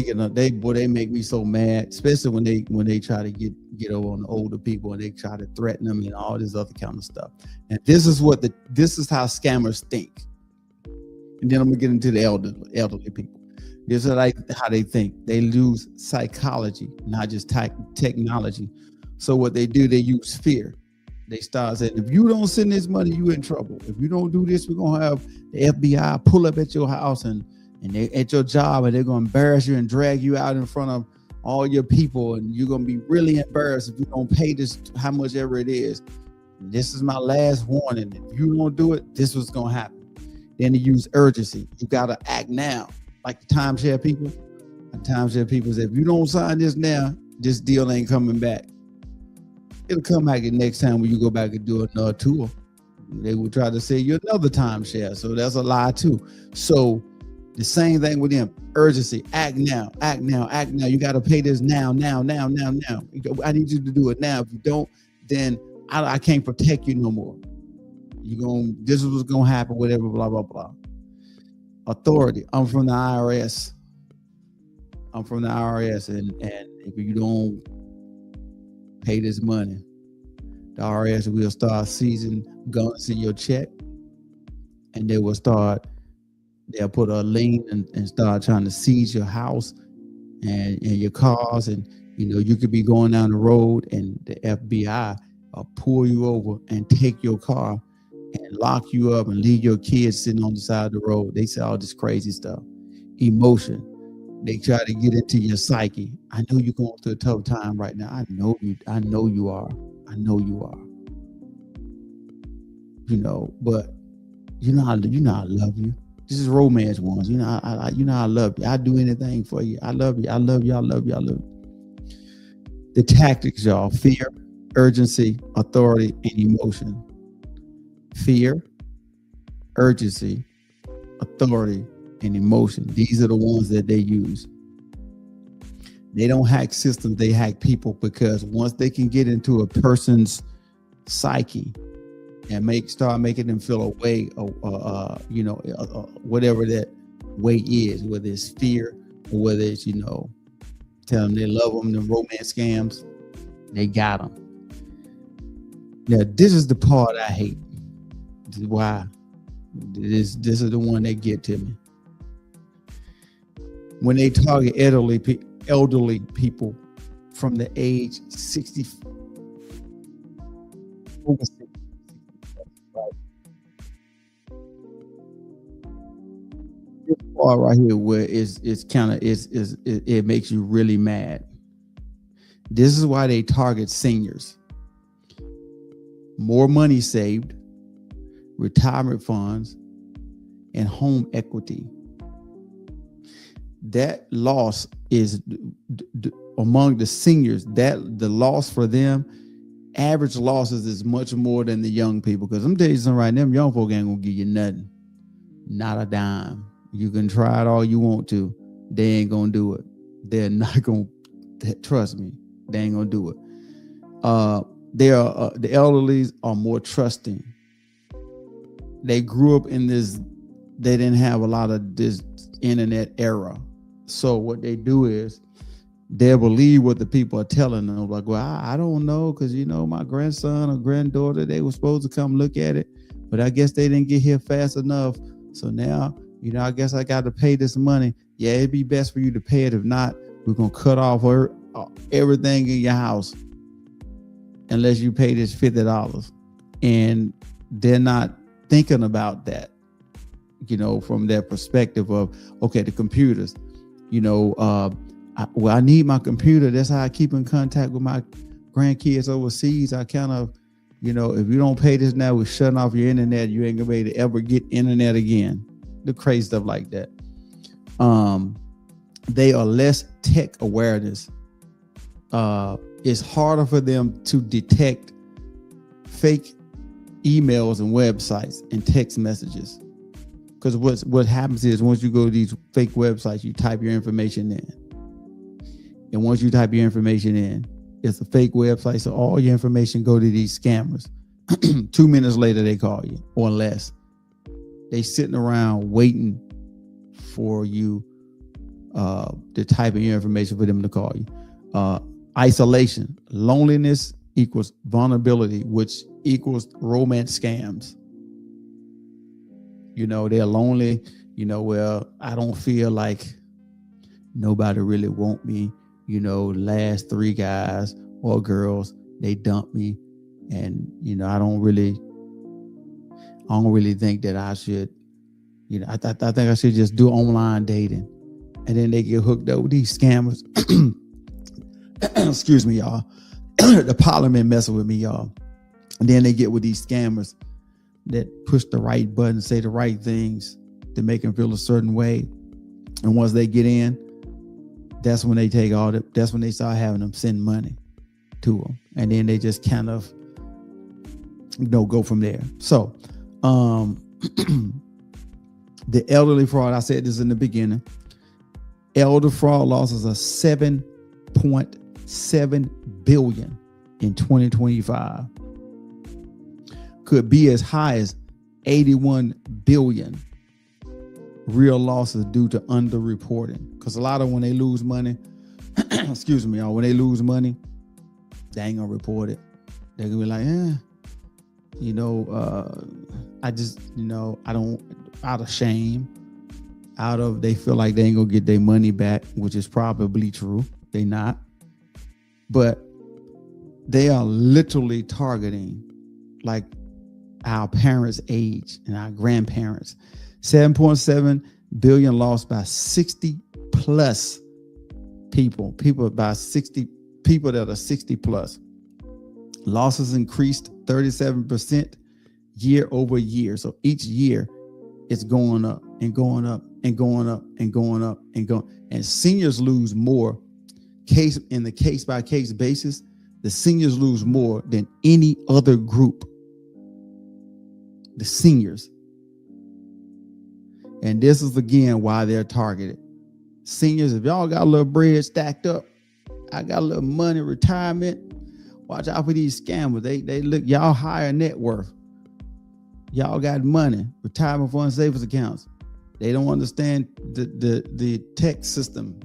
they make me so mad, especially when they try to get over on the older people and they try to threaten them and all this other kind of stuff. And this is how scammers think. And then I'm gonna get into the elderly people. This is how they think. They use psychology, not just technology. So what they do, they use fear. They start saying, if you don't send this money, you in trouble. If you don't do this, we're gonna have the FBI pull up at your house and they at your job, and they're gonna embarrass you and drag you out in front of all your people, and you're gonna be really embarrassed if you don't pay this, how much ever it is. And this is my last warning. If you don't do it, this was gonna happen. Then they use urgency. You gotta act now, like the timeshare people. The timeshare people say, if you don't sign this now, this deal ain't coming back. It'll come back the next time when you go back and do another tour. They will try to sell you another timeshare. So that's a lie too. So the same thing with them. Urgency. Act now. Act now. Act now. You got to pay this now. I need you to do it now. If you don't, then I can't protect you no more. This is what's gonna happen. Whatever. Blah blah blah. Authority. I'm from the IRS. And if you don't pay this money, the IRS will start seizing guns in your check, and they'll put a lien and start trying to seize your house and your cars. And, you could be going down the road and the FBI will pull you over and take your car and lock you up and leave your kids sitting on the side of the road. They say all this crazy stuff. Emotion. They try to get into your psyche. I know you're going through a tough time right now. I know you are. But you know I love you. This is romance ones. I love you. I'd do anything for you. I love you. I love you. I love you. I love you. The tactics, y'all: fear, urgency, authority, and emotion. Fear, urgency, authority, and emotion. These are the ones that they use. They don't hack systems, they hack people, because once they can get into a person's psyche and start making them feel a way, whatever that way is, whether it's fear or whether it's, tell them they love them, the romance scams, they got them. Now, this is the part I hate. This is why. This is the one that get to me. When they target elderly people from the age 60 over 60, right? This part right here where it makes you really mad. This is why they target seniors. More money saved, retirement funds, and home equity. That loss is among the seniors, that the loss for them, average losses is much more than the young people. Because I'm telling you something right now, them young folk ain't gonna give you nothing. Not a dime. You can try it all you want to. They ain't gonna do it. They're not gonna, trust me, they ain't gonna do it. The elderlies are more trusting. They grew up in this, they didn't have a lot of this internet era. So what they do is they'll believe what the people are telling them. Like, well, I don't know, because, my grandson or granddaughter, they were supposed to come look at it, but I guess they didn't get here fast enough. So now, I guess I got to pay this money. Yeah, it'd be best for you to pay it. If not, we're going to cut off everything in your house unless you pay this $50. And they're not thinking about that, from their perspective of, okay, the computers, I need my computer. That's how I keep in contact with my grandkids overseas. I kind of You know, if you don't pay this now, we're shutting off your internet. You ain't gonna be able to ever get internet again. The crazy stuff like that. They are less tech awareness. It's harder for them to detect fake emails and websites and text messages. Because what happens is once you go to these fake websites, you type your information in. And once you type your information in, it's a fake website. So all your information go to these scammers. 2 minutes later, they call you or less. They sitting around waiting for you to type in your information for them to call you. Isolation, loneliness equals vulnerability, which equals romance scams. You know, they're lonely. You know, well, I don't feel like nobody really want me. You know, last 3 guys or girls, they dumped me. And, you know, I don't really think that I should, you know, I think I should just do online dating. And then they get hooked up with these scammers. Excuse me, y'all. The parliament messing with me, y'all. And then they get with these scammers that push the right button, say the right things to make them feel a certain way. And once they get in, that's when they take that's when they start having them send money to them. And then they just kind of, you know, go from there. So, the elderly fraud, I said this in the beginning, elder fraud losses are 7.7 billion in 2025. Could be as high as 81 billion real losses due to underreporting. Because a lot of when they lose money, excuse me, y'all, when they lose money, they ain't gonna report it. They're gonna be like, you know, I just, you know, I don't, out of shame, they feel like they ain't gonna get their money back, which is probably true. They not. But they are literally targeting like our parents' age and our grandparents. 7.7 billion lost by 60 plus people by 60 people that are 60 plus. Losses increased 37% year over year. So each year it's going up and going up and going up and going up and going. And seniors lose more in the case by case basis. The seniors lose more than any other group. The seniors. And this is again why they're targeted. Seniors, if y'all got a little bread stacked up, I got a little money, retirement, watch out for these scammers. They look, y'all higher net worth. Y'all got money, retirement fund savings accounts. They don't understand the tech system.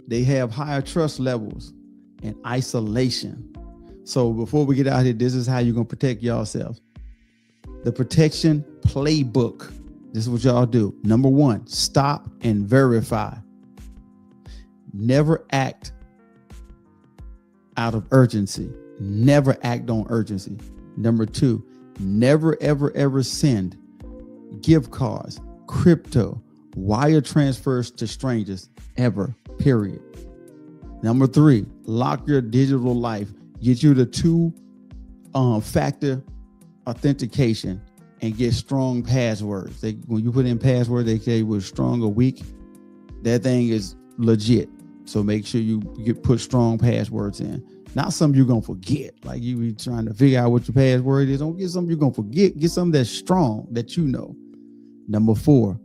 They have higher trust levels and isolation. So before we get out here, this is how you're going to protect yourselves. The protection playbook. This is what y'all do. Number 1, stop and verify. Never act out of urgency. Never act on urgency. Number 2, never, ever, ever send gift cards, crypto, wire transfers to strangers, ever, period. Number 3, lock your digital life. Get you the 2-factor authentication and get strong passwords. When you put in password, they say was strong or weak. That thing is legit. So make sure you put strong passwords in. Not something you're going to forget. Like you be trying to figure out what your password is. Don't get something you're going to forget. Get something that's strong that you know. Number 4,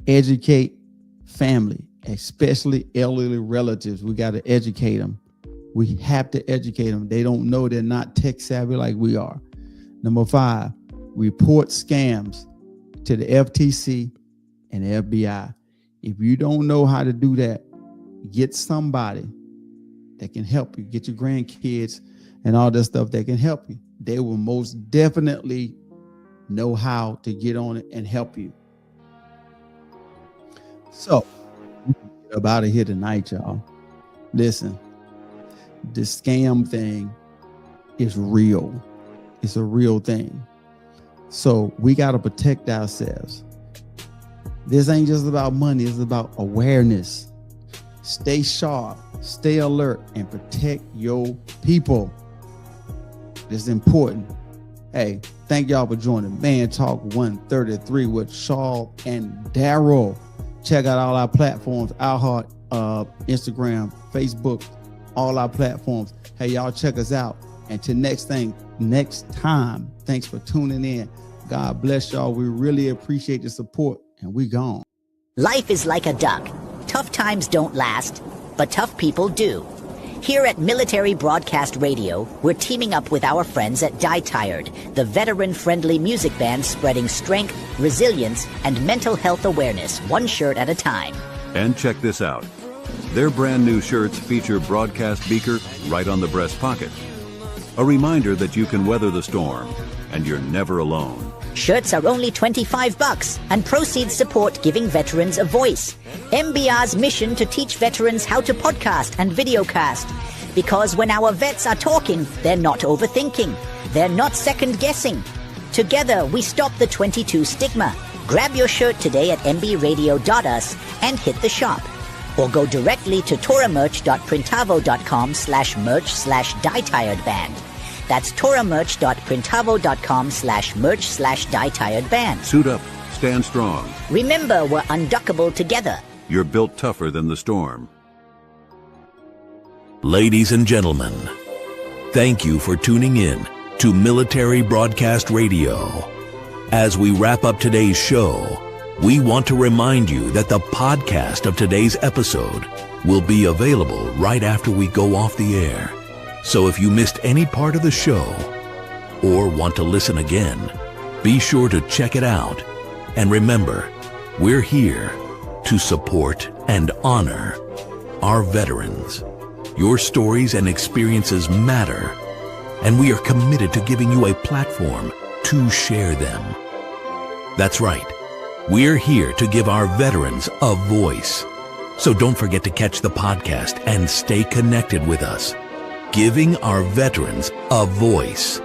educate family, especially elderly relatives. We got to educate them. We have to educate them. They don't know, they're not tech savvy like we are. Number 5, report scams to the FTC and the FBI. If you don't know how to do that, get somebody that can help you. Get your grandkids and all that stuff that can help you. They will most definitely know how to get on it and help you. So, get up out of here tonight, y'all. Listen, this scam thing is real. It's a real thing. So we got to protect ourselves. This ain't just about money. It's about awareness. Stay sharp, stay alert, and protect your people. It's important. Hey, thank y'all for joining Man Talk 133 with Charles and Daryl. Check out all our platforms, iHeart, Instagram, Facebook, all our platforms. Hey, y'all check us out. And till next time, thanks for tuning in. God bless y'all. We really appreciate the support, and we gone. Life is like a duck. Tough times don't last, but tough people do. Here at Military Broadcast Radio, we're teaming up with our friends at Die Tired, the veteran-friendly music band spreading strength, resilience, and mental health awareness, one shirt at a time. And check this out. Their brand new shirts feature broadcast beaker right on the breast pocket. A reminder that you can weather the storm, and you're never alone. Shirts are only $25, and proceeds support giving veterans a voice. MBR's mission to teach veterans how to podcast and videocast. Because when our vets are talking, they're not overthinking. They're not second-guessing. Together, we stop the 22 stigma. Grab your shirt today at mbradio.us and hit the shop. Or go directly to toramerch.printavo.com/merch/dietiredband. That's toramerch.printavo.com/merch/dietiredband. Suit up, stand strong. Remember, we're unduckable together. You're built tougher than the storm. Ladies and gentlemen, thank you for tuning in to Military Broadcast Radio. As we wrap up today's show, we want to remind you that the podcast of today's episode will be available right after we go off the air. So if you missed any part of the show or want to listen again, be sure to check it out. And remember, we're here to support and honor our veterans. Your stories and experiences matter, and we are committed to giving you a platform to share them. That's right. We're here to give our veterans a voice. So don't forget to catch the podcast and stay connected with us. Giving our veterans a voice.